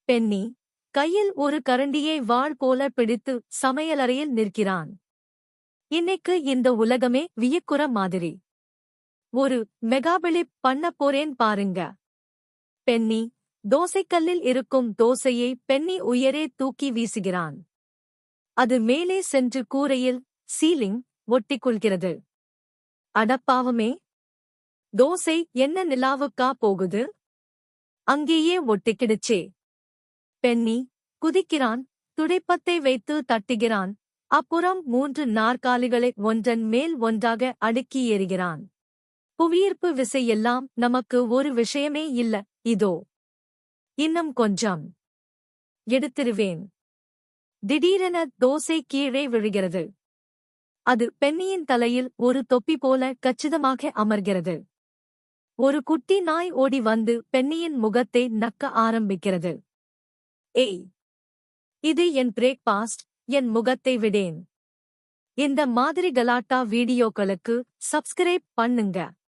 Penney கையில் ஒரு கரண்டியை வாள் போல பிடித்து சமையலறையில் நிற்கிறான். இன்னைக்கு இந்த உலகமே வியக்குற மாதிரி ஒரு மெகாபிலிப் பண்ண போறேன் பாருங்க. பென்னி தோசைக்கல்லில் இருக்கும் தோசையை பென்னி உயரே தூக்கி வீசுகிறான். அது மேலே சென்று கூரையில் சீலிங் ஒட்டிக்கொள்கிறது. அடப்பாவமே, தோசை என்ன நிலாவுக்கா போகுது? அங்கேயே ஒட்டிக்கிடுச்சே. பென்னி குதிக்கிறான், துடைப்பத்தை வைத்து தட்டுகிறான். அப்புறம் 3 நாற்காலிகளை ஒன்றன் மேல் ஒன்றாக அடுக்கி ஏறுகிறான். புவியீர்ப்பு விசை எல்லாம் நமக்கு ஒரு விஷயமே இல்ல. இதோ இன்னும் கொஞ்சம் எடுத்துருவேன். திடீரென தோசை கீழே விழுகிறது. அது பென்னியின் தலையில் ஒரு தொப்பி போல கச்சிதமாக அமர்கிறது. ஒரு குட்டி நாய் ஓடி வந்து பென்னியின் முகத்தை நக்க ஆரம்பிக்கிறது. ஏய், இது என் பிரேக்பாஸ்ட், என் முகத்தை விடேன். இந்த மாதிரி கலாட்டா வீடியோக்களுக்கு சப்ஸ்கிரைப் பண்ணுங்க.